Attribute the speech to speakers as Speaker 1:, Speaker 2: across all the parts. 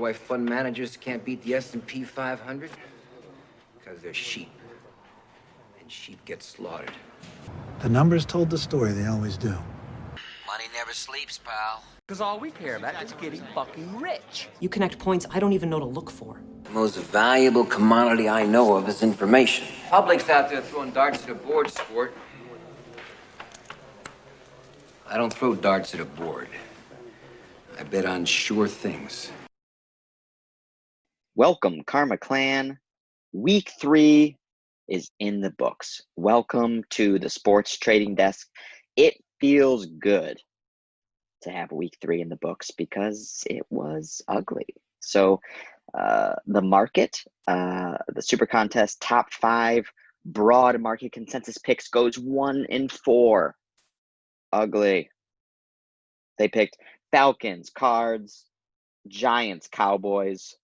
Speaker 1: wonder why fund managers can't beat the S&P 500? Because they're sheep. And sheep get slaughtered.
Speaker 2: The numbers told the story, they always do.
Speaker 3: Money never sleeps, pal.
Speaker 4: Because all we care about is getting fucking rich.
Speaker 5: You connect points I don't even know to look for.
Speaker 3: The most valuable commodity I know of is information.
Speaker 1: Public's out there throwing darts at a board sport. I don't throw darts at a board. I bet on sure things.
Speaker 6: Welcome, Karma Clan. Week 3 is in the books. Welcome to the sports trading desk. It feels good to have week 3 in the books because it was ugly. So the market, the Super Contest top 5 broad market consensus picks goes 1-4. Ugly. They picked Falcons, Cards, Giants, Cowboys,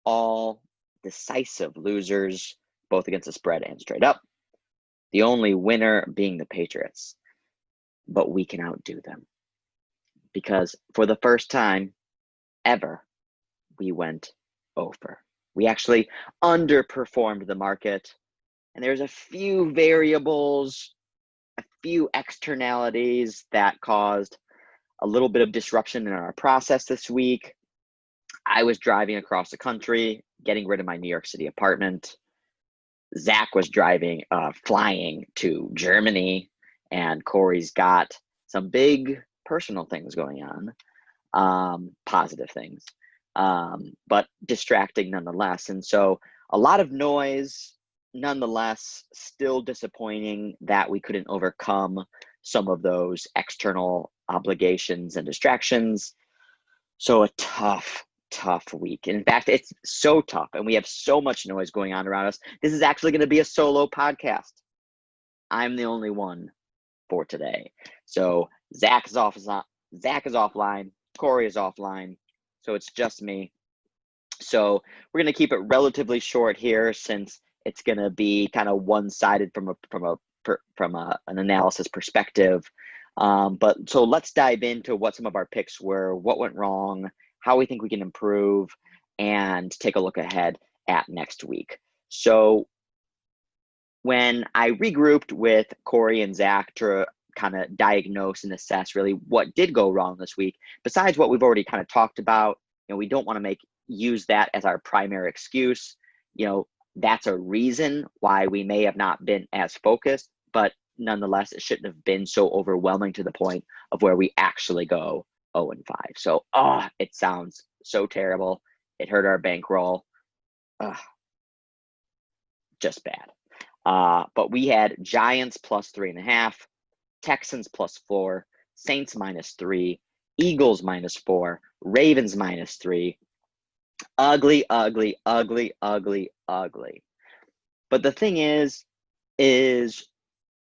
Speaker 6: all decisive losers, both against the spread and straight up. The only winner being the Patriots. But we can outdo them. Because for the first time ever, we went over. We actually underperformed the market. And there's a few variables, a few externalities that caused a little bit of disruption in our process this week. I was driving across the country, getting rid of my New York City apartment. Zach was flying to Germany, and Corey's got some big personal things going on, positive things, but distracting nonetheless. And so a lot of noise, nonetheless, still disappointing that we couldn't overcome some of those external obligations and distractions. So a tough week. In fact, it's so tough and we have so much noise going on around us. This is actually going to be a solo podcast. I'm the only one for today. So Zach is offline, Corey is offline, so it's just me. So we're going to keep it relatively short here since it's going to be kind of one-sided from an analysis perspective. But so let's dive into what some of our picks were, what went wrong, how we think we can improve, and take a look ahead at next week. So when I regrouped with Corey and Zach to kind of diagnose and assess really what did go wrong this week, besides what we've already kind of talked about, we don't want to use that as our primary excuse. That's a reason why we may have not been as focused, but nonetheless, it shouldn't have been so overwhelming to the point of where we actually go 0-5. So, it sounds so terrible. It hurt our bankroll. Just bad. But we had Giants plus 3.5, Texans plus 4, Saints -3, Eagles -4, Ravens -3. Ugly. But the thing is,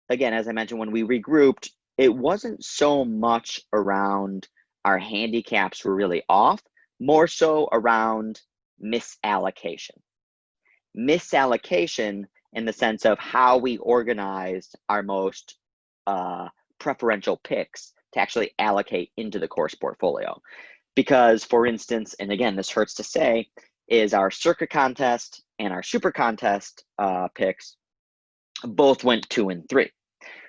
Speaker 6: again, as I mentioned, when we regrouped, it wasn't so much around our handicaps were really off, more so around misallocation. Misallocation in the sense of how we organized our most preferential picks to actually allocate into the course portfolio. Because, for instance, and again, this hurts to say, is our Circa Contest and our Super Contest picks both went 2 and 3.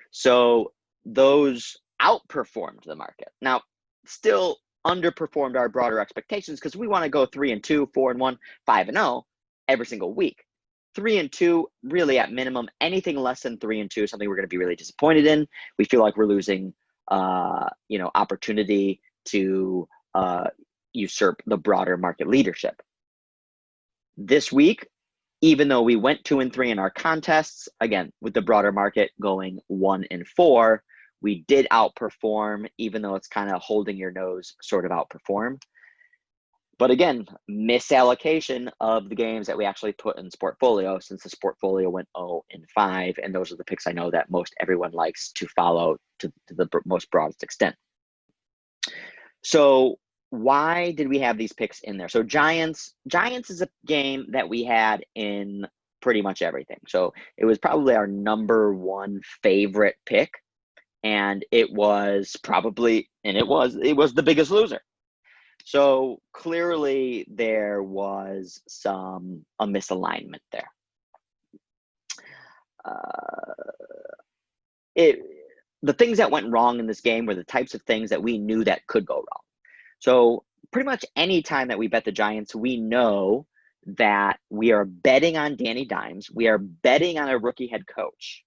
Speaker 6: So those outperformed the market. Now, still underperformed our broader expectations because we want to go 3 and 2, 4 and 1, 5 and 0 every single week. 3 and 2, really at minimum. Anything less than 3 and 2 is something we're going to be really disappointed in. We feel like we're losing, opportunity to usurp the broader market leadership. This week, even though we went 2 and 3 in our contests, again, with the broader market going 1 and 4, we did outperform, even though it's kind of holding your nose sort of outperform. But again, misallocation of the games that we actually put in Sportfolio, since the Sportfolio went 0-5, and those are the picks I know that most everyone likes to follow to the most broadest extent. So why did we have these picks in there? So Giants is a game that we had in pretty much everything. So it was probably our number 1 favorite pick, and it was the biggest loser. So clearly there was a misalignment there. The things that went wrong in this game were the types of things that we knew that could go wrong. So pretty much any time that we bet the Giants, we know that we are betting on Danny Dimes. We are betting on a rookie head coach.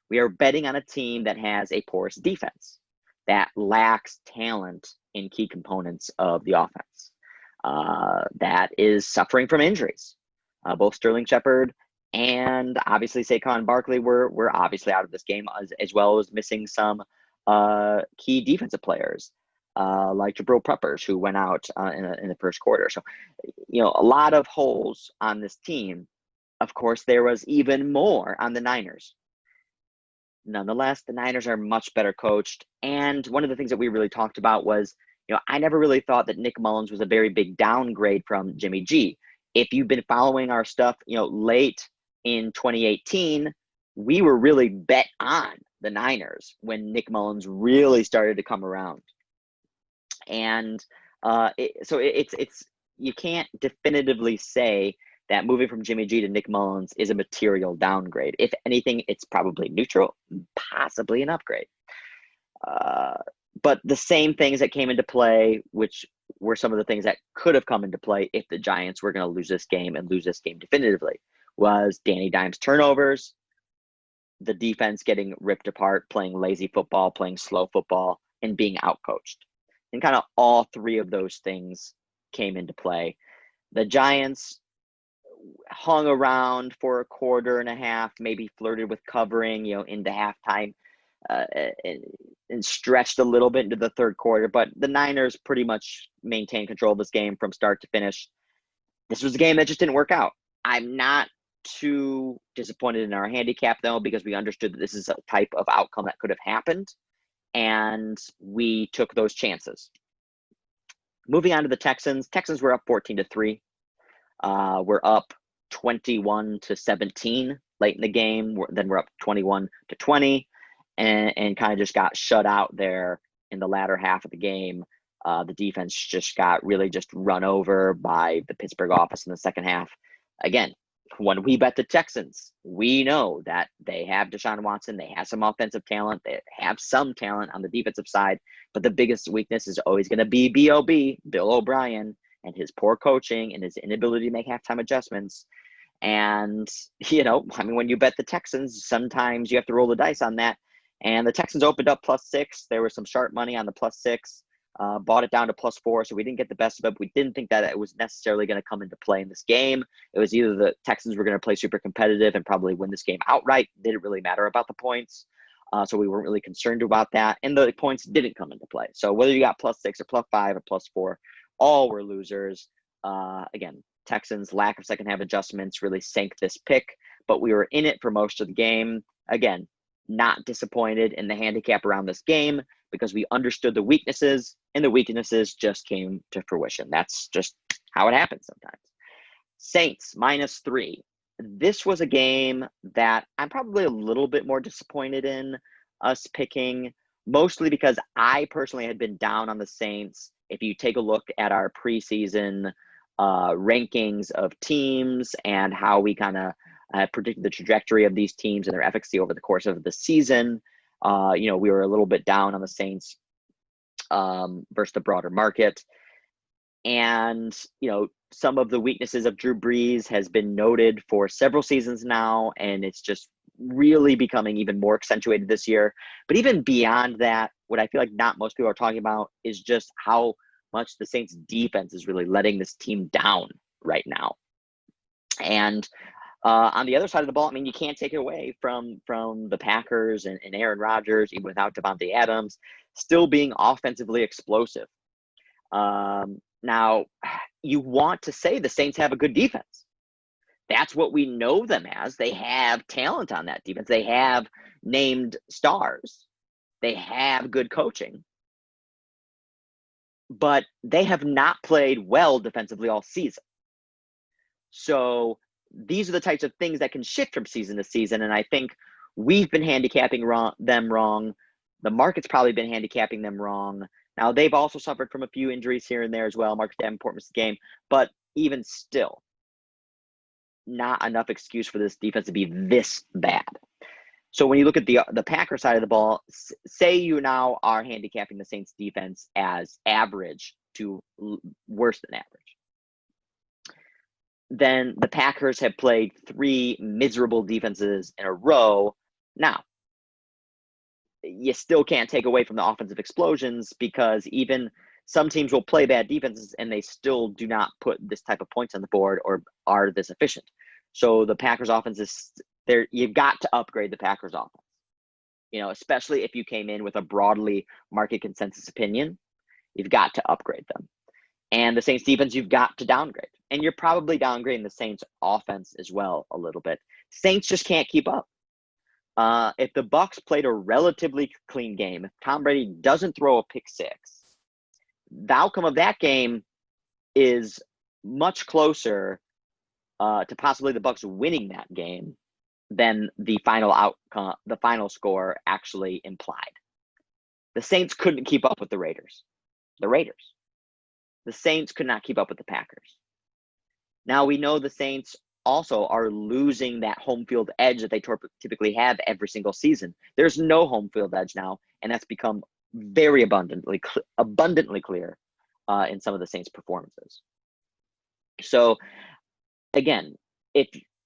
Speaker 6: We are betting on a team that has a porous defense, that lacks talent in key components of the offense, that is suffering from injuries. Both Sterling Shepard and obviously Saquon Barkley were obviously out of this game, as well as missing some key defensive players like Jabril Peppers, who went out in the first quarter. So, a lot of holes on this team. Of course, there was even more on the Niners. Nonetheless, the Niners are much better coached. And one of the things that we really talked about was, I never really thought that Nick Mullins was a very big downgrade from Jimmy G. If you've been following our stuff, late in 2018, we were really bet on the Niners when Nick Mullins really started to come around. And it's you can't definitively say that moving from Jimmy G to Nick Mullins is a material downgrade. If anything, it's probably neutral, possibly an upgrade. But the same things that came into play, which were some of the things that could have come into play if the Giants were going to lose this game and lose this game definitively, was Danny Dimes' turnovers, the defense getting ripped apart, playing lazy football, playing slow football, and being outcoached. And kind of all three of those things came into play. The Giants hung around for a quarter and a half, maybe flirted with covering, into halftime, and stretched a little bit into the third quarter. But the Niners pretty much maintained control of this game from start to finish. This was a game that just didn't work out. I'm not too disappointed in our handicap, though, because we understood that this is a type of outcome that could have happened, and we took those chances. Moving on to the Texans. Texans were up 14-3. We're up 21-17 late in the game. Then we're up 21-20, and kind of just got shut out there in the latter half of the game. The defense just got really just run over by the Pittsburgh offense in the second half. Again, when we bet the Texans, we know that they have Deshaun Watson. They have some offensive talent. They have some talent on the defensive side. But the biggest weakness is always going to be B.O.B., Bill O'Brien, and his poor coaching and his inability to make halftime adjustments. And, when you bet the Texans, sometimes you have to roll the dice on that. And the Texans opened up +6. There was some sharp money on the +6. Bought it down to +4, so we didn't get the best of it. We didn't think that it was necessarily going to come into play in this game. It was either the Texans were going to play super competitive and probably win this game outright. Didn't really matter about the points, so we weren't really concerned about that. And the points didn't come into play. So whether you got +6 or +5 or +4, all were losers. Again, Texans' lack of second half adjustments really sank this pick, but we were in it for most of the game. Again, not disappointed in the handicap around this game because we understood the weaknesses, and the weaknesses just came to fruition. That's just how it happens sometimes. Saints -3. This was a game that I'm probably a little bit more disappointed in us picking, mostly because I personally had been down on the Saints. If you take a look at our preseason rankings of teams and how we kind of predicted the trajectory of these teams and their efficacy over the course of the season, we were a little bit down on the Saints versus the broader market. And, some of the weaknesses of Drew Brees has been noted for several seasons now, and it's just really becoming even more accentuated this year. But even beyond that, what I feel like not most people are talking about is just how much the Saints defense is really letting this team down right now. And on the other side of the ball, you can't take it away from the Packers and Aaron Rodgers, even without Devontae Adams, still being offensively explosive. Now, you want to say the Saints have a good defense. That's what we know them as. They have talent on that defense. They have named stars. They have good coaching. But they have not played well defensively all season. So these are the types of things that can shift from season to season. And I think we've been handicapping them wrong The market's probably been handicapping them wrong. Now, they've also suffered from a few injuries here and there as well. Marcus Davenport missed the game. But even still, not enough excuse for this defense to be this bad. So when you look at the Packers side of the ball, say you now are handicapping the Saints defense as average to worse than average, then the Packers have played 3 miserable defenses in a row. Now, you still can't take away from the offensive explosions, because even some teams will play bad defenses and they still do not put this type of points on the board or are this efficient. So the Packers offense is there. You've got to upgrade the Packers offense, especially if you came in with a broadly market consensus opinion. You've got to upgrade them. And the Saints defense, you've got to downgrade. And you're probably downgrading the Saints offense as well a little bit. Saints just can't keep up. If the Bucs played a relatively clean game, if Tom Brady doesn't throw a pick six, the outcome of that game is much closer to possibly the Bucs winning that game than the final outcome, the final score actually implied. The Saints couldn't keep up with the Raiders. The Saints could not keep up with the Packers. Now we know the Saints also are losing that home field edge that they typically have every single season. There's no home field edge now, and that's become very abundantly clear in some of the Saints' performances. So, again,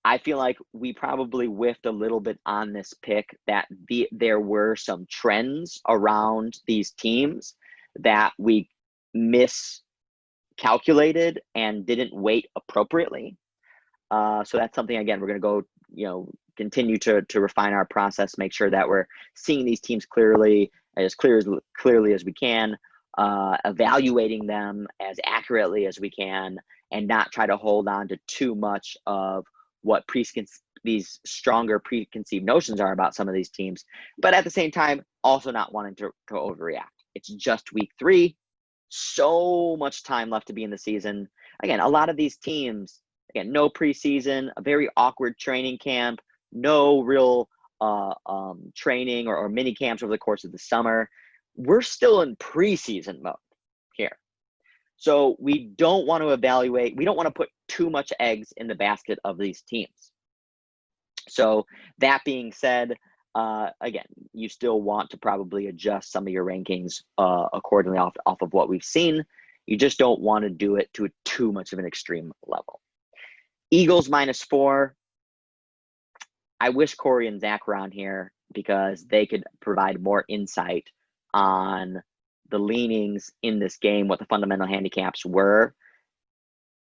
Speaker 6: I feel like we probably whiffed a little bit on this pick, that there were some trends around these teams that we miscalculated and didn't weight appropriately. So that's something, again, we're going to go, continue to refine our process, make sure that we're seeing these teams clearly as we can, evaluating them as accurately as we can, and not try to hold on to too much of what these stronger preconceived notions are about some of these teams, but at the same time, also not wanting to overreact. It's just week 3, so much time left to be in the season. Again, a lot of these teams, no preseason, a very awkward training camp, no real training or mini camps over the course of the summer. We're still in preseason mode here. So we don't want to evaluate, we don't want to put too much eggs in the basket of these teams. So that being said, again, you still want to probably adjust some of your rankings accordingly off of what we've seen. You just don't want to do it to too much of an extreme level. Eagles -4. I wish Corey and Zach were on here, because they could provide more insight on the leanings in this game, what the fundamental handicaps were.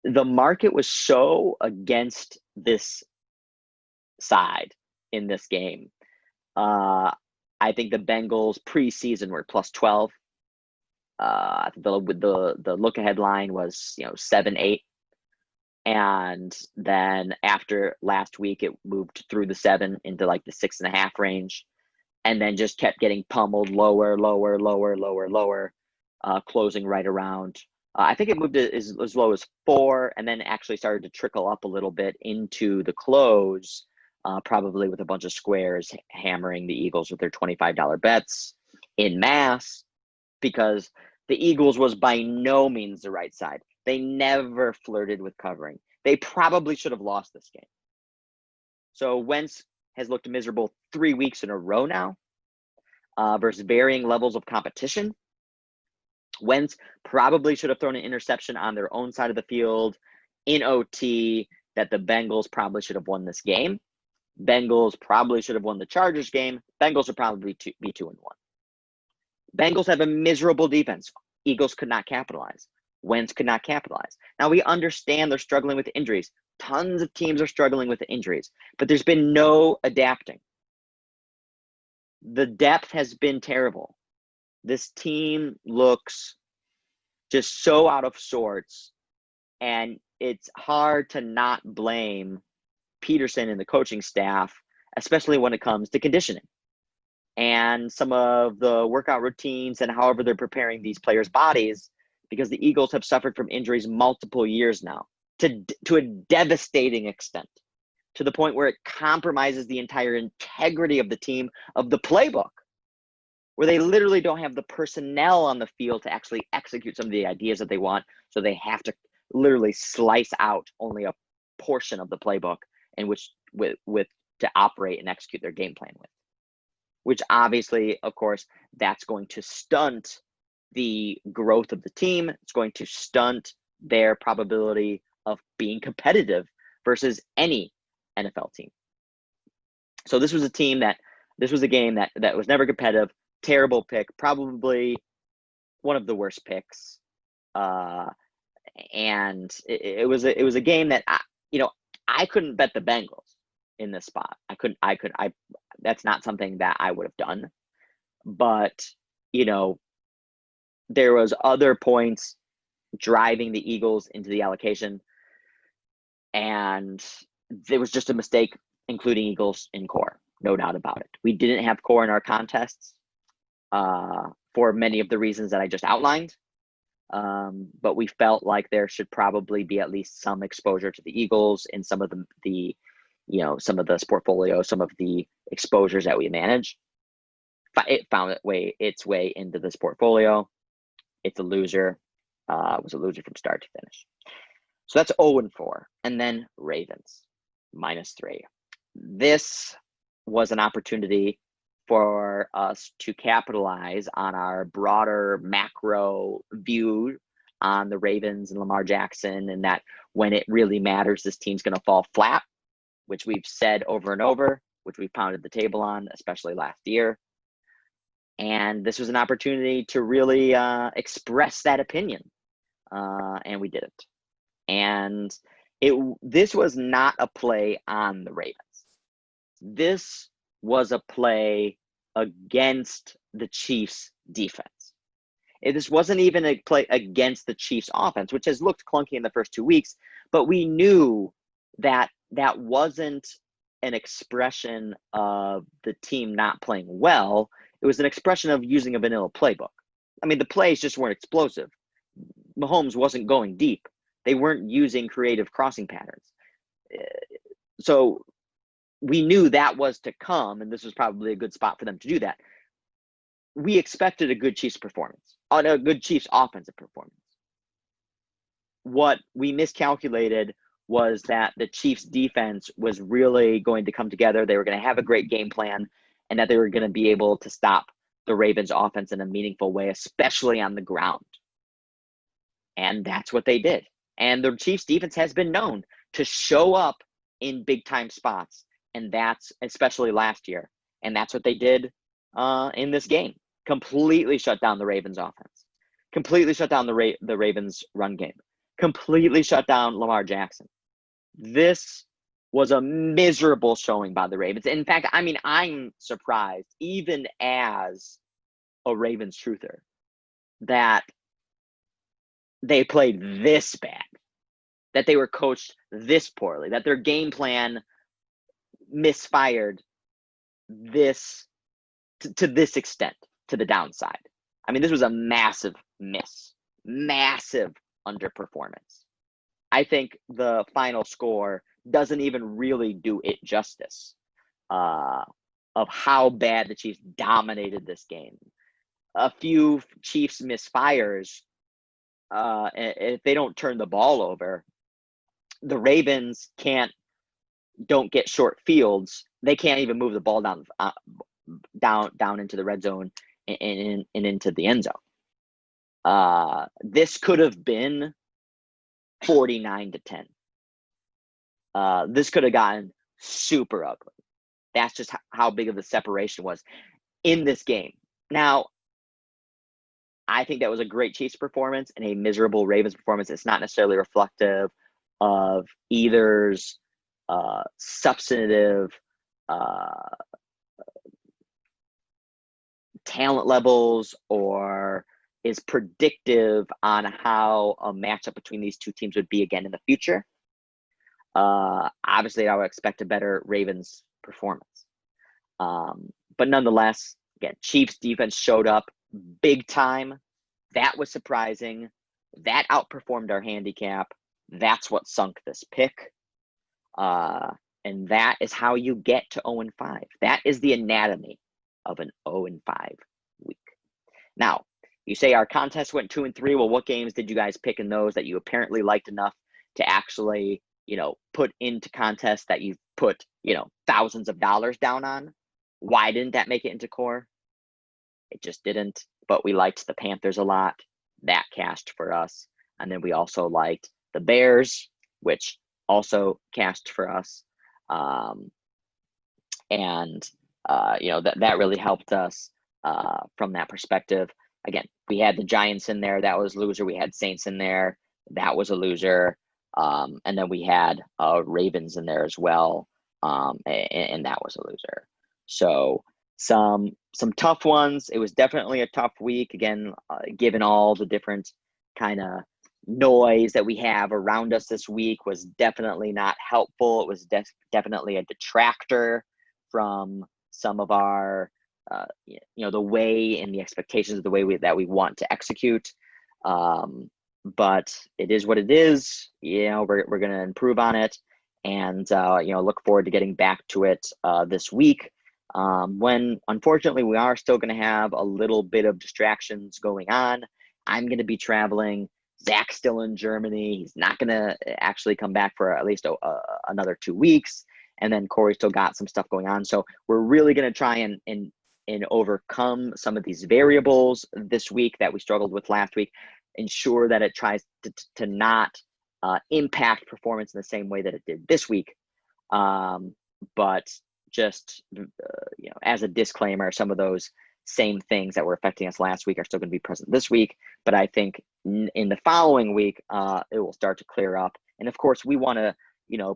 Speaker 6: The market was so against this side in this game. I think the Bengals preseason were +12. I think the look ahead line was 7-8. And then after last week, it moved through the 7 into like the 6.5 range, and then just kept getting pummeled lower, closing right around. I think it moved as low as 4, and then actually started to trickle up a little bit into the close, probably with a bunch of squares hammering the Eagles with their $25 bets in mass, because the Eagles was by no means the right side. They never flirted with covering. They probably should have lost this game. So Wentz has looked miserable 3 weeks in a row now, versus varying levels of competition. Wentz probably should have thrown an interception on their own side of the field in OT, that the Bengals probably should have won this game. Bengals probably should have won the Chargers game. Bengals would probably be 2-1. Bengals have a miserable defense. Eagles could not capitalize. Wentz could not capitalize. Now, we understand they're struggling with injuries. Tons of teams are struggling with injuries, but there's been no adapting. The depth has been terrible. This team looks just so out of sorts, and it's hard to not blame Peterson and the coaching staff, especially when it comes to conditioning and some of the workout routines and however they're preparing these players' bodies, because the Eagles have suffered from injuries multiple years now to a devastating extent, to the point where it compromises the entire integrity of the team, of the playbook, where they literally don't have the personnel on the field to actually execute some of the ideas that they want. So they have to literally slice out only a portion of the playbook in which with to operate and execute their game plan with, which obviously, of course, that's going to stunt the growth of the team. It's going to stunt their probability of being competitive versus any NFL team. So this was a game that was never competitive. Terrible pick, probably one of the worst picks. And it was a game that I couldn't bet the Bengals in this spot. I that's not something that I would have done. But, there was other points driving the Eagles into the allocation, and there was just a mistake including Eagles in core, no doubt about it. We didn't have core in our contests for many of the reasons that I just outlined. But we felt like there should probably be at least some exposure to the Eagles in some of the some of the portfolio, some of the exposures that we manage. It found its way into this portfolio. It's a loser. It was a loser from start to finish. So that's 0-4. And then Ravens, -3. This was an opportunity for us to capitalize on our broader macro view on the Ravens and Lamar Jackson, and that when it really matters, this team's going to fall flat, which we've said over and over, which we pounded the table on, especially last year. And this was an opportunity to really express that opinion, and we did it. And this was not a play on the Ravens. This was a play against the Chiefs' defense. This wasn't even a play against the Chiefs' offense, which has looked clunky in the first 2 weeks, but we knew that that wasn't an expression of the team not playing well. It was an expression of using a vanilla playbook. I mean, the plays just weren't explosive. Mahomes wasn't going deep. They weren't using creative crossing patterns. So we knew that was to come, and this was probably a good spot for them to do that. We expected a good Chiefs performance, a good Chiefs offensive performance. What we miscalculated was that the Chiefs defense was really going to come together. They were going to have a great game plan, and that they were going to be able to stop the Ravens offense in a meaningful way, especially on the ground. And that's what they did. And the Chiefs defense has been known to show up in big time spots. And that's especially last year. And that's what they did in this game. Completely shut down the Ravens offense. Completely shut down the Ravens run game. Completely shut down Lamar Jackson. This was a miserable showing by the Ravens. In fact, I mean, I'm surprised, even as a Ravens truther, that they played this bad, that they were coached this poorly, that their game plan misfired this to this extent, to the downside. I mean, this was a massive miss, massive underperformance. I think the final score doesn't even really do it justice of how bad the Chiefs dominated this game. A few Chiefs misfires, if they don't turn the ball over, the Ravens don't get short fields. They can't even move the ball down into the red zone and into the end zone. This could have been 49-10. This could have gotten super ugly. That's just how big of the separation was in this game. Now, I think that was a great Chiefs performance and a miserable Ravens performance. It's not necessarily reflective of either's substantive talent levels or is predictive on how a matchup between these two teams would be again in the future. Obviously, I would expect a better Ravens performance. But nonetheless, again, Chiefs defense showed up big time. That was surprising. That outperformed our handicap. That's what sunk this pick. And that is how you get to 0-5. That is the anatomy of an 0-5 week. Now, you say our contest went 2-3. Well, what games did you guys pick in those that you apparently liked enough to actually, put into contests that you've put, thousands of dollars down on? Why didn't that make it into core? It just didn't. But we liked the Panthers a lot. That cashed for us. And then we also liked the Bears, which also cashed for us. That really helped us from that perspective. Again, we had the Giants in there. That was a loser. We had Saints in there. That was a loser. And then we had Ravens in there as well. And that was a loser. So some tough ones. It was definitely a tough week. Again, given all the different kind of noise that we have around us this week was definitely not helpful. It was definitely a detractor from some of our, the way and the expectations of the way that we want to execute. But it is what it is. We're going to improve on it, and look forward to getting back to it this week. When unfortunately we are still going to have a little bit of distractions going on. I'm going to be traveling. Zach's still in Germany. He's not going to actually come back for at least another 2 weeks. And then Corey still got some stuff going on. So we're really going to try and overcome some of these variables this week that we struggled with last week. Ensure that it tries to not impact performance in the same way that it did this week. But just, as a disclaimer, some of those same things that were affecting us last week are still going to be present this week. But I think in the following week, it will start to clear up. And of course, we want to,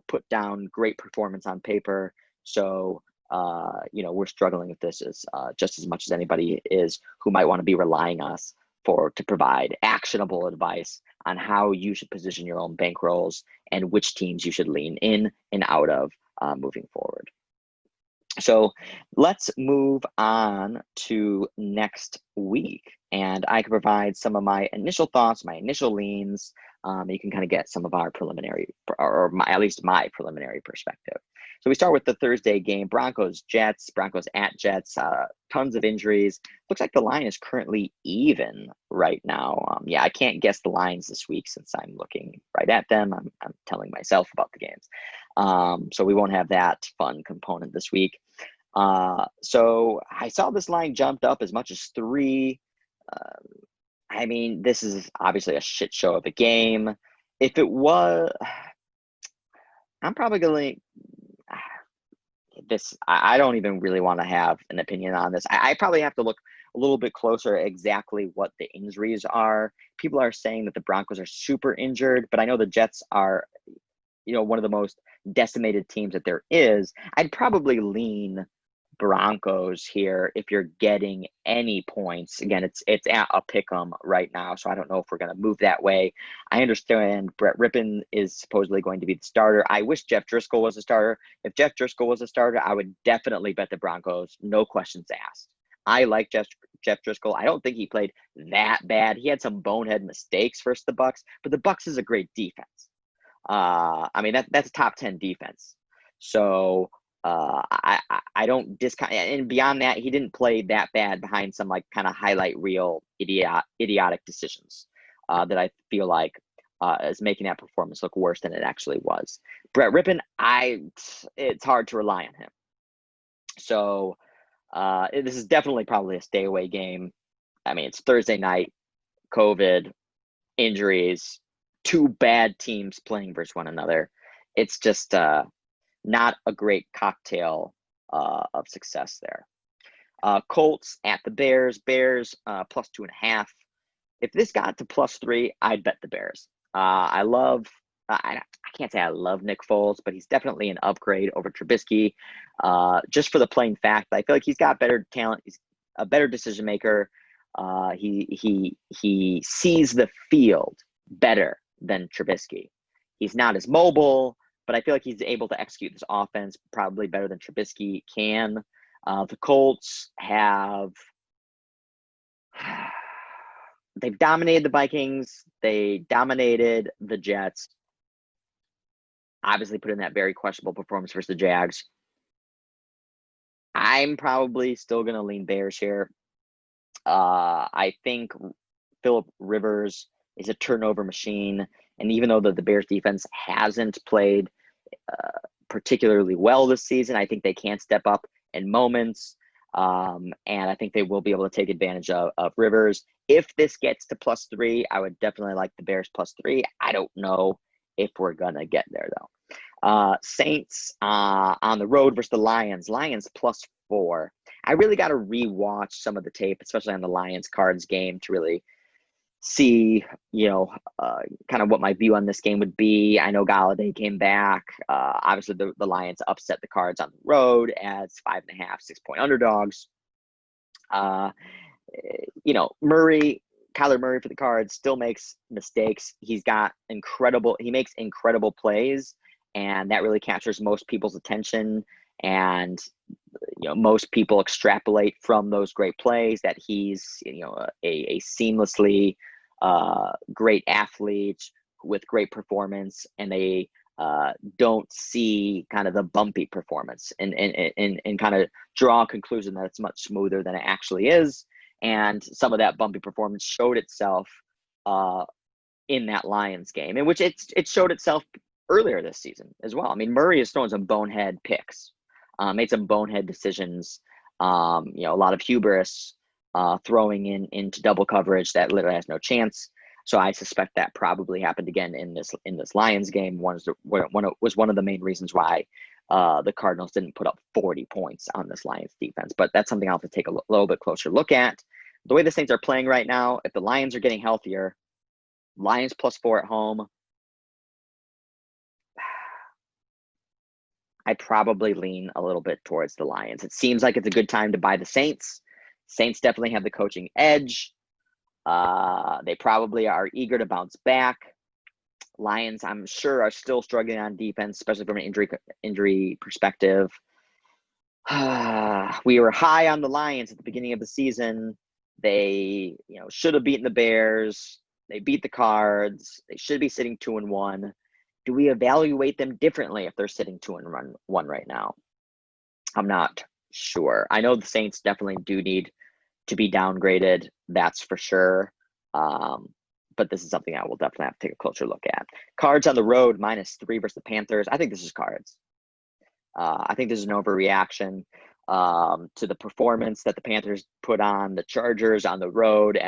Speaker 6: put down great performance on paper. So, we're struggling with this just as much as anybody is who might want to be relying on us to provide actionable advice on how you should position your own bankrolls and which teams you should lean in and out of moving forward. So let's move on to next week, and I can provide some of my initial thoughts, my initial leans. You can kind of get some of our preliminary, at least my preliminary perspective. So we start with the Thursday game, Broncos-Jets, Broncos at Jets, tons of injuries. Looks like the line is currently even right now. I can't guess the lines this week since I'm looking right at them. I'm telling myself about the games. So we won't have that fun component this week. So I saw this line jumped up as much as 3. This is obviously a shit show of a game. If it was, I'm probably going to, I don't even really want to have an opinion on this. I probably have to look a little bit closer at exactly what the injuries are. People are saying that the Broncos are super injured, but I know the Jets are, one of the most decimated teams that there is. I'd probably lean Broncos here if you're getting any points. Again, it's at a pick 'em right now, so I don't know if we're going to move that way. I understand Brett Rippon is supposedly going to be the starter. I wish Jeff Driscoll was a starter. If Jeff Driscoll was a starter, I would definitely bet the Broncos, no questions asked. I like Jeff Driscoll. I don't think he played that bad. He had some bonehead mistakes versus the Bucs, but the Bucs is a great defense. That's a top 10 defense. So I don't discount, and beyond that, he didn't play that bad behind some like kind of highlight reel idiotic decisions that I feel like is making that performance look worse than it actually was. Brett Rippon, it's hard to rely on him. So this is definitely probably a stay away game. It's Thursday night, COVID, injuries, 2 bad teams playing versus one another. It's just not a great cocktail of success there. Colts at the Bears. Bears plus 2.5. If this got to plus 3, I'd bet the Bears. I can't say I love Nick Foles, but he's definitely an upgrade over Trubisky. Just for the plain fact, I feel like he's got better talent. He's a better decision maker. He sees the field better than Trubisky. He's not as mobile, but I feel like he's able to execute this offense probably better than Trubisky can. The Colts they've dominated the Vikings. They dominated the Jets. Obviously put in that very questionable performance versus the Jags. I'm probably still going to lean Bears here. I think Phillip Rivers is a turnover machine. And even though the Bears defense hasn't played particularly well this season, I think they can step up in moments. And I think they will be able to take advantage of Rivers. If this gets to +3, I would definitely like the Bears +3. I don't know if we're going to get there, though. Saints on the road versus the Lions. Lions +4. I really got to rewatch some of the tape, especially on the Lions-Cards game, to really see, kind of what my view on this game would be. I know Galladay came back. Obviously, the Lions upset the Cards on the road as 5.5, 6-point underdogs. Kyler Murray for the Cards still makes mistakes. He makes incredible plays, and that really captures most people's attention. And most people extrapolate from those great plays that he's a seamlessly great athlete with great performance, and they don't see kind of the bumpy performance and kind of draw a conclusion that it's much smoother than it actually is. And some of that bumpy performance showed itself in that Lions game, in which it showed itself earlier this season as well. I mean, Murray has thrown some bonehead picks, made some bonehead decisions, a lot of hubris, throwing into double coverage that literally has no chance. So I suspect that probably happened again in this Lions game. Was one of the main reasons why the Cardinals didn't put up 40 points on this Lions defense. But that's something I'll have to take a little bit closer look at. The way the Saints are playing right now, if the Lions are getting healthier, Lions +4 at home, I probably lean a little bit towards the Lions. It seems like it's a good time to buy the Saints. Saints definitely have the coaching edge. They probably are eager to bounce back. Lions, I'm sure, are still struggling on defense, especially from an injury perspective. We were high on the Lions at the beginning of the season. They, should have beaten the Bears. They beat the Cards. They should be sitting 2-1. Do we evaluate them differently if they're sitting 2-1 right now? I'm not sure. I know the Saints definitely do need to be downgraded. That's for sure. But this is something I will definitely have to take a closer look at. Cards on the road, -3 versus the Panthers. I think this is Cards. I think this is an overreaction to the performance that the Panthers put on the Chargers on the road,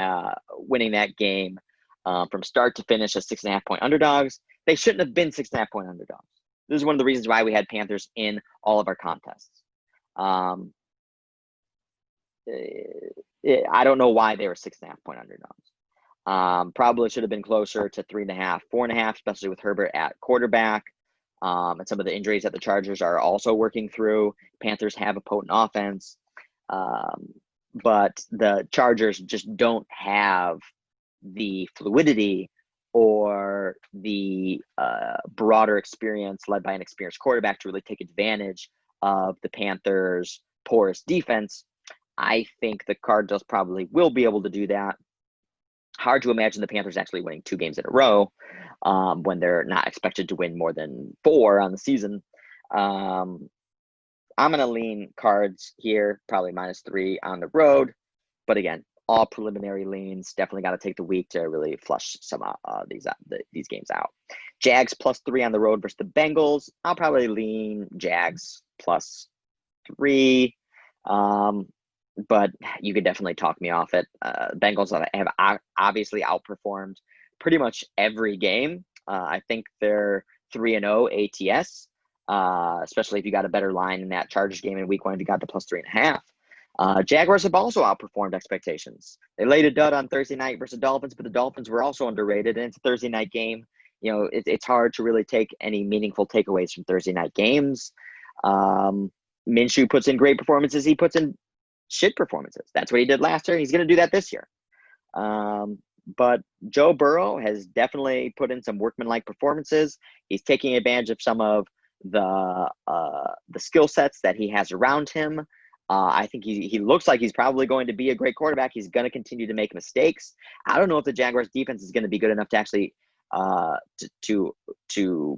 Speaker 6: winning that game from start to finish as 6.5-point underdogs. They shouldn't have been 6.5-point underdogs. This is one of the reasons why we had Panthers in all of our contests. I don't know why they were 6.5-point underdogs. Probably should have been closer to 3.5, 4.5, especially with Herbert at quarterback. And some of the injuries that the Chargers are also working through. Panthers have a potent offense. But the Chargers just don't have the fluidity or the broader experience led by an experienced quarterback to really take advantage of the Panthers' porous defense. I think the Cardinals probably will be able to do that. Hard to imagine the Panthers actually winning 2 games in a row when they're not expected to win more than 4 on the season. I'm going to lean Cards here, probably -3 on the road. But again, all preliminary leans. Definitely got to take the week to really flush some these games out. Jags +3 on the road versus the Bengals. I'll probably lean Jags +3. But you could definitely talk me off it. Bengals have obviously outperformed pretty much every game. I think they're 3-0 ATS, especially if you got a better line in that Chargers game in week 1 if you got the +3.5. Jaguars have also outperformed expectations. They laid a dud on Thursday night versus Dolphins, but the Dolphins were also underrated, and it's a Thursday night game. It's hard to really take any meaningful takeaways from Thursday night games. Minshew puts in great performances. He puts in shit performances. That's what he did last year. He's going to do that this year. But Joe Burrow has definitely put in some workmanlike performances. He's taking advantage of some of the skill sets that he has around him. I think he looks like he's probably going to be a great quarterback. He's going to continue to make mistakes. I don't know if the Jaguars defense is going to be good enough to actually to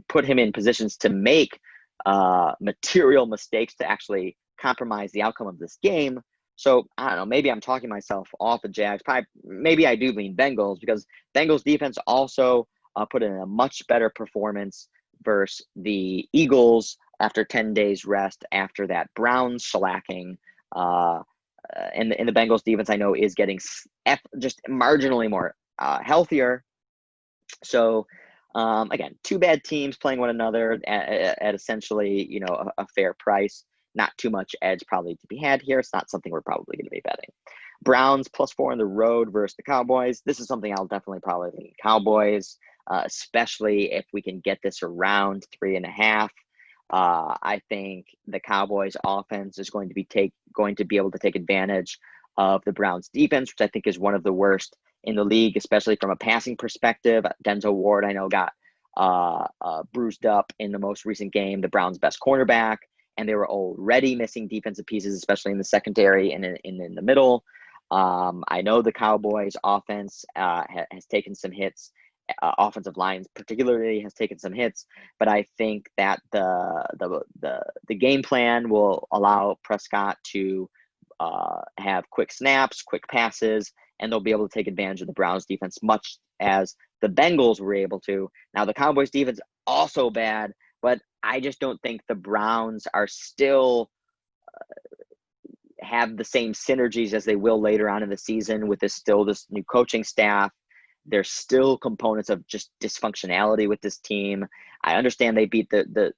Speaker 6: put him in positions to make material mistakes to actually compromise the outcome of this game. So I don't know. Maybe I'm talking myself off the Jags. Maybe I do lean Bengals because Bengals defense also put in a much better performance versus the Eagles after 10 days rest after that Browns shellacking. And the Bengals defense I know is getting just marginally more healthier. So again, two bad teams playing one another at essentially, a fair price. Not too much edge probably to be had here. It's not something we're probably going to be betting. Browns +4 on the road versus the Cowboys. This is something I'll definitely probably lean Cowboys, especially if we can get this around 3.5. I think the Cowboys offense is going to be able to take advantage of the Browns defense, which I think is one of the worst in the league, especially from a passing perspective. Denzel Ward, I know, got bruised up in the most recent game, the Browns' best cornerback, and they were already missing defensive pieces, especially in the secondary and in the middle. I know the Cowboys offense has taken some hits. Offensive lines particularly has taken some hits, but I think that the game plan will allow Prescott to have quick snaps, quick passes, and they'll be able to take advantage of the Browns defense much as the Bengals were able to. Now the Cowboys defense also bad, but I just don't think the Browns are still have the same synergies as they will later on in the season with this new coaching staff. There's still components of just dysfunctionality with this team. I understand they beat the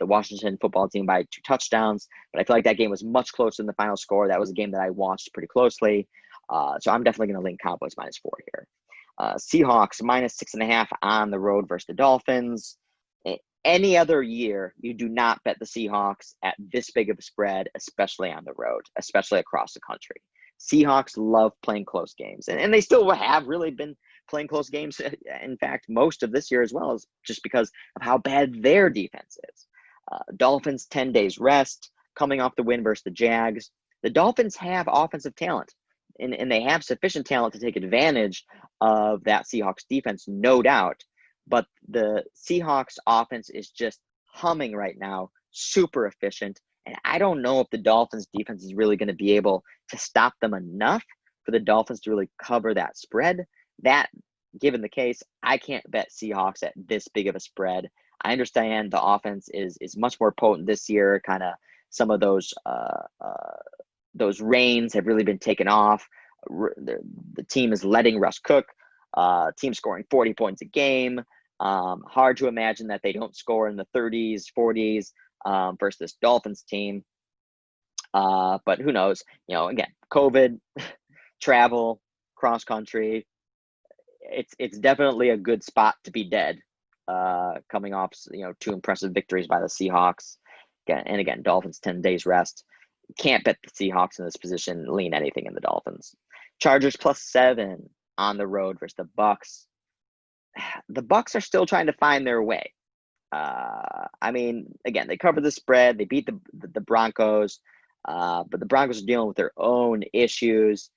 Speaker 6: Washington football team by 2 touchdowns, but I feel like that game was much closer than the final score. That was a game that I watched pretty closely. So I'm definitely going to lean Cowboys -4 here. Seahawks -6.5 on the road versus the Dolphins. Any other year, you do not bet the Seahawks at this big of a spread, especially on the road, especially across the country. Seahawks love playing close games, and they still have really been playing close games. In fact, most of this year as well, is just because of how bad their defense is. Dolphins 10 days rest, coming off the win versus the Jags. The Dolphins have offensive talent, and they have sufficient talent to take advantage of that Seahawks defense, no doubt. But the Seahawks offense is just humming right now, super efficient. And I don't know if the Dolphins defense is really going to be able to stop them enough for the Dolphins to really cover that spread. That, given the case, I can't bet Seahawks at this big of a spread. I understand the offense is much more potent this year. Kind of some of those reins have really been taken off. The team is letting Russ cook. Team scoring 40 points a game. Hard to imagine that they don't score in the 30s, 40s versus this Dolphins team. But who knows? Again, COVID, travel, cross country. It's definitely a good spot to be dead. Coming off 2 impressive victories by the Seahawks. Again, Dolphins 10 days rest. Can't bet the Seahawks in this position. Lean anything in the Dolphins. Chargers +7 on the road versus the Bucks. The Bucks are still trying to find their way. Again, they covered the spread. They beat the Broncos, but the Broncos are dealing with their own issues.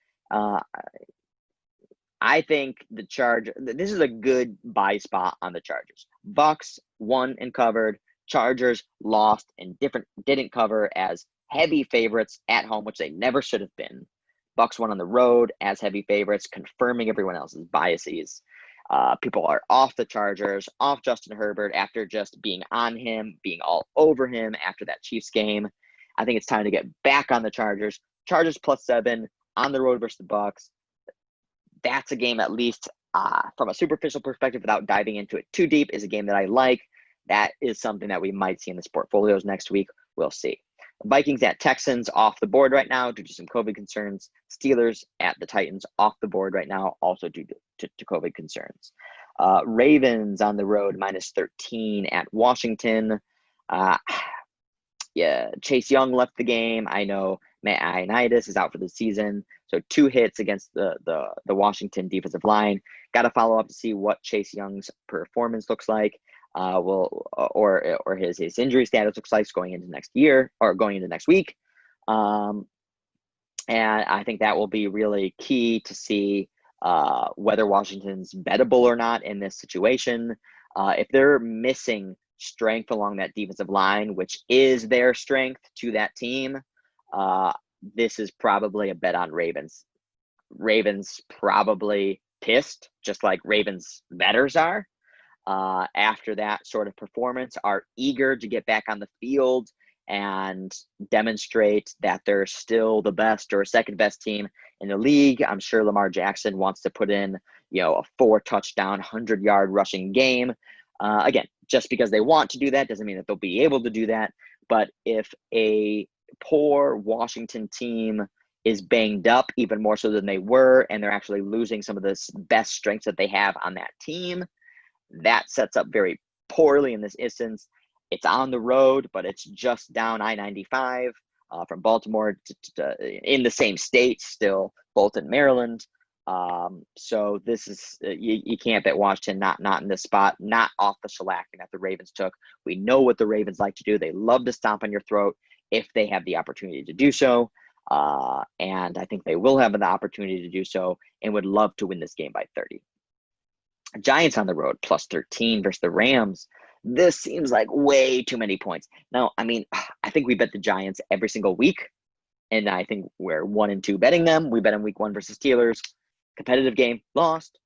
Speaker 6: I think this is a good buy spot on the Chargers. Bucks won and covered. Chargers lost and didn't cover as heavy favorites at home, which they never should have been. Bucks won on the road as heavy favorites, confirming everyone else's biases. People are off the Chargers, off Justin Herbert after just being on him, being all over him after that Chiefs game. I think it's time to get back on the Chargers. Chargers +7 on the road versus the Bucks. That's a game, at least from a superficial perspective, without diving into it too deep, is a game that I like. That is something that we might see in the Sportfolios next week. We'll see. Vikings at Texans off the board right now due to some COVID concerns. Steelers at the Titans off the board right now, also due to COVID concerns. Ravens on the road -13 at Washington. Chase Young left the game. I know Matt Ioannidis is out for the season, so 2 hits against the Washington defensive line. Got to follow up to see what Chase Young's performance looks like. Or his injury status looks like going into next year or going into next week. And I think that will be really key to see whether Washington's bettable or not in this situation. If they're missing strength along that defensive line, which is their strength to that team, this is probably a bet on Ravens. Ravens probably pissed, just like Ravens bettors are, after that sort of performance, are eager to get back on the field and demonstrate that they're still the best or second best team in the league. I'm sure Lamar Jackson wants to put in, a 4-touchdown, 100-yard rushing game. Again, just because they want to do that doesn't mean that they'll be able to do that. But if a poor Washington team is banged up even more so than they were, and they're actually losing some of the best strengths that they have on that team, that sets up very poorly in this instance. It's on the road, but it's just down I-95 from Baltimore to in the same state still, both in Maryland. So this is, you can't bet Washington not in this spot, not off the shellacking that the Ravens took. We know what the Ravens like to do. They love to stomp on your throat if they have the opportunity to do so. And I think they will have the opportunity to do so and would love to win this game by 30. Giants on the road, plus 13 versus the Rams. This seems like way too many points. Now, I mean, I think we bet the Giants every single week, and I think we're 1-2 betting them. We bet them week 1 versus Steelers. Competitive game, lost.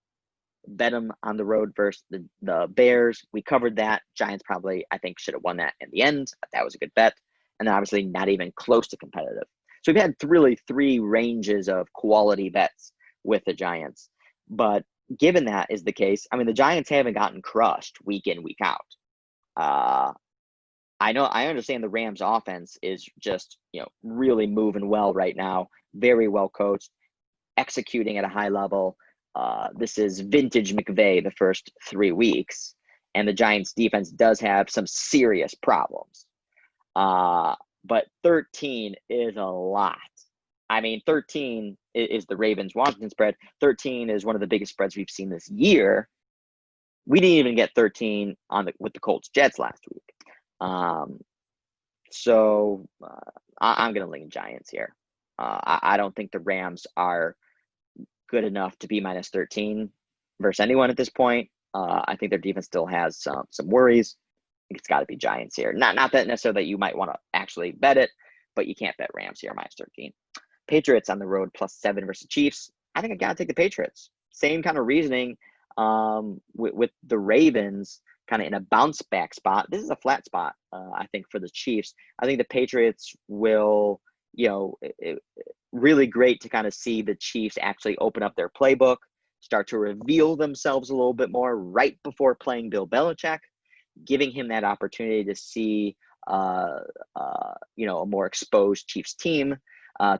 Speaker 6: Bet them on the road versus the Bears. We covered that. Giants probably, I think, should have won that in the end. That was a good bet. And then obviously not even close to competitive. So we've had really 3 ranges of quality bets with the Giants. But given that is the case, I mean, the Giants haven't gotten crushed week in, week out. I understand the Rams offense is just, really moving well right now, very well coached, executing at a high level. This is vintage McVay the first 3 weeks, and the Giants defense does have some serious problems. But 13 is a lot. I mean, 13 is the Ravens-Washington spread. 13 is one of the biggest spreads we've seen this year. We didn't even get 13 with the Colts-Jets last week. So I'm going to lean Giants here. I don't think the Rams are good enough to be minus 13 versus anyone at this point. I think their defense still has some worries. I think it's got to be Giants here. Not that necessarily that you might want to actually bet it, but you can't bet Rams here minus 13. Patriots on the road plus 7 versus Chiefs. I think I got to take the Patriots. Same kind of reasoning with the Ravens kind of in a bounce back spot. This is a flat spot, I think, for the Chiefs. I think the Patriots will, really great to kind of see the Chiefs actually open up their playbook, start to reveal themselves a little bit more right before playing Bill Belichick, giving him that opportunity to see, a more exposed Chiefs team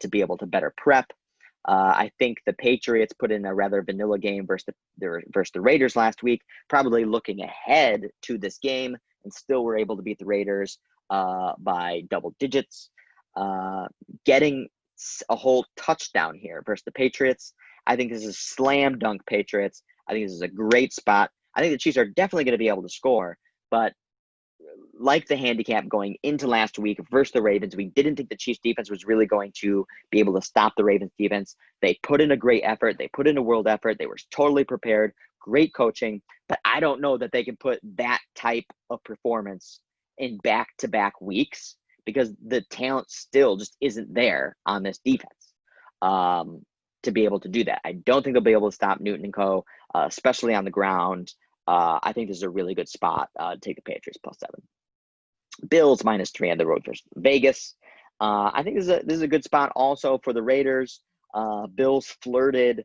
Speaker 6: to be able to better prep. I think the Patriots put in a rather vanilla game versus the Raiders last week, probably looking ahead to this game, and still were able to beat the Raiders by double digits. Getting a whole touchdown here versus the Patriots. I think this is slam dunk Patriots. I think this is a great spot. I think the Chiefs are definitely going to be able to score, but like the handicap going into last week versus the Ravens, we didn't think the Chiefs defense was really going to be able to stop the Ravens defense. They put in a great effort. They put in a world effort. They were totally prepared, great coaching, but I don't know that they can put that type of performance in back-to-back weeks because the talent still just isn't there on this defense to be able to do that. I don't think they'll be able to stop Newton and co, especially on the ground. I think this is a really good spot to take the Patriots plus 7. Bills minus 3 on the road versus Vegas. I think this is a good spot also for the Raiders. Bills flirted,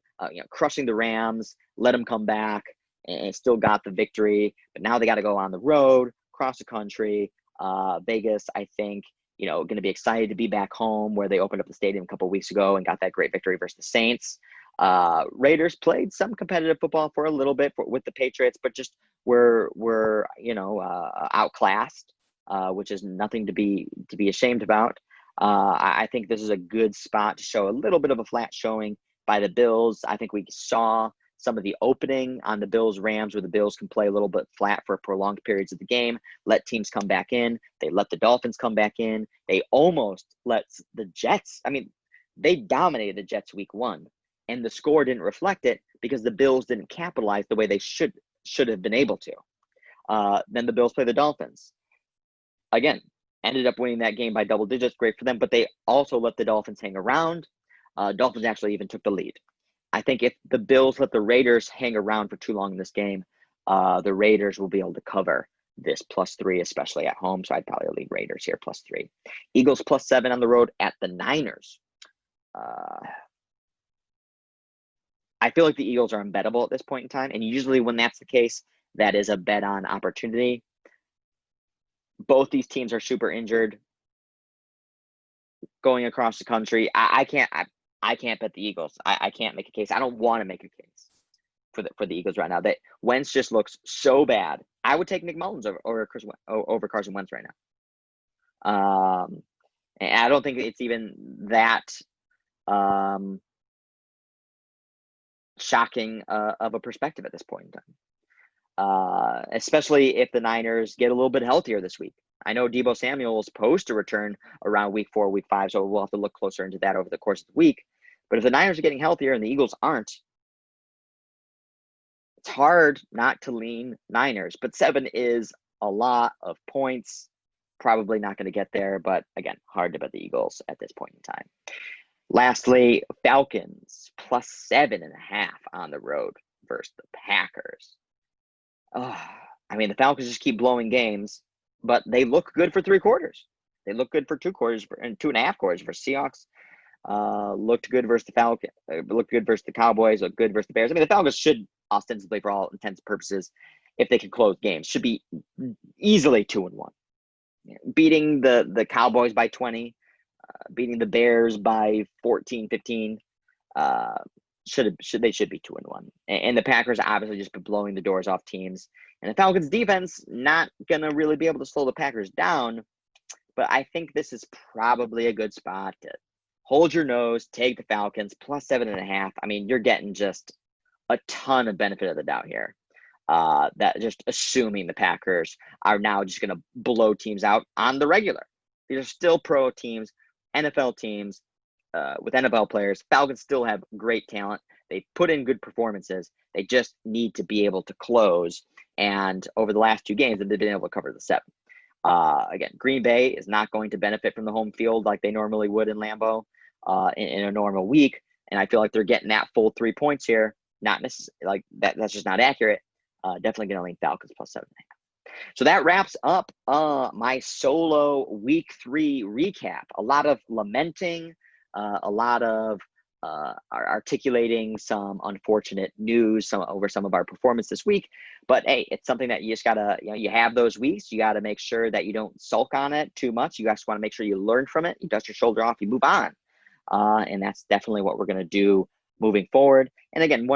Speaker 6: crushing the Rams, let them come back, and still got the victory. But now they got to go on the road, cross the country. Vegas, I think, going to be excited to be back home where they opened up the stadium a couple of weeks ago and got that great victory versus the Saints. Raiders played some competitive football for a little bit with the Patriots, but just were outclassed, which is nothing to be ashamed about. I think this is a good spot to show a little bit of a flat showing by the Bills. I think we saw some of the opening on the Bills-Rams where the Bills can play a little bit flat for prolonged periods of the game, let teams come back in. They let the Dolphins come back in. They almost let the Jets. I mean, they dominated the Jets week 1. And the score didn't reflect it because the Bills didn't capitalize the way they should have been able to. Then the Bills play the Dolphins. Again, ended up winning that game by double digits. Great for them, but they also let the Dolphins hang around. Dolphins actually even took the lead. I think if the Bills let the Raiders hang around for too long in this game, the Raiders will be able to cover this +3, especially at home. So I'd probably lead Raiders here +3. Eagles +7 on the road at the Niners. I feel like the Eagles are unbettable at this point in time. And usually when that's the case, that is a bet on opportunity. Both these teams are super injured going across the country. I can't bet the Eagles. I can't make a case. I don't want to make a case for the Eagles right now. That Wentz just looks so bad. I would take Nick Mullins over Carson Wentz right now. And I don't think it's even that shocking of a perspective at this point in time. Especially if the Niners get a little bit healthier this week. I know Deebo Samuel is supposed to return around week 4, week 5, so we'll have to look closer into that over the course of the week. But if the Niners are getting healthier and the Eagles aren't, it's hard not to lean Niners. But 7 is a lot of points. Probably not going to get there, but again, hard to bet the Eagles at this point in time. Lastly, Falcons +7.5 on the road versus the Packers. I mean, the Falcons just keep blowing games, but they look good for 3 quarters. They look good for 2 quarters and 2.5 quarters for Seahawks. Looked good versus the Falcons. Looked good versus the Cowboys. Looked good versus the Bears. I mean, the Falcons should ostensibly, for all intents and purposes, if they can close games, should be easily 2-1. Beating the Cowboys by 20, beating the Bears by 14, 15. They should be 2-1. And the Packers obviously just been blowing the doors off teams. And the Falcons defense not gonna really be able to slow the Packers down. But I think this is probably a good spot to hold your nose, take the Falcons +7.5. I mean, you're getting just a ton of benefit of the doubt here. That just assuming the Packers are now just gonna blow teams out on the regular. These are still pro teams, NFL teams. With NFL players, Falcons still have great talent. They put in good performances. They just need to be able to close. And over the last 2 games, they've been able to cover the 7. Again, Green Bay is not going to benefit from the home field like they normally would in Lambeau in a normal week. And I feel like they're getting that full 3 points here. Not necessarily like that. That's just not accurate. Definitely going to lean Falcons +7.5. So that wraps up my solo week 3 recap. A lot of lamenting. A lot of articulating some unfortunate news over some of our performance this week. But hey, it's something that you just gotta, you have those weeks. You gotta make sure that you don't sulk on it too much. You just want to make sure you learn from it. You dust your shoulder off. You move on, and that's definitely what we're gonna do moving forward. And again,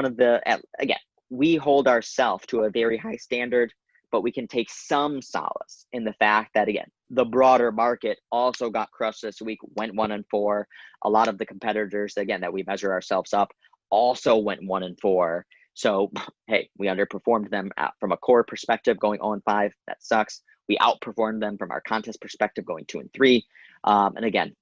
Speaker 6: we hold ourselves to a very high standard, but we can take some solace in the fact that, again, the broader market also got crushed this week, went 1-4. A lot of the competitors, again, that we measure ourselves up also went 1-4. So, hey, we underperformed them from a core perspective going 0-5. That sucks. We outperformed them from our contest perspective going 2-3. And again,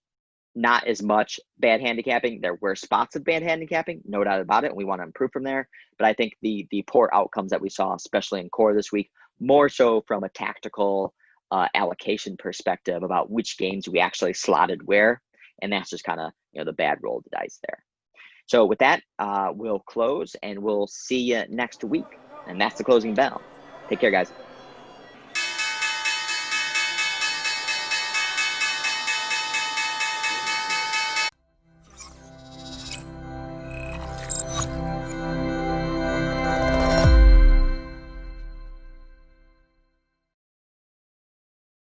Speaker 6: not as much bad handicapping. There were spots of bad handicapping, no doubt about it. And we want to improve from there. But I think the poor outcomes that we saw, especially in core this week, more so from a tactical allocation perspective about which games we actually slotted where. And that's just kind of, the bad roll of the dice there. So with that, we'll close and we'll see you next week. And that's the closing bell. Take care, guys.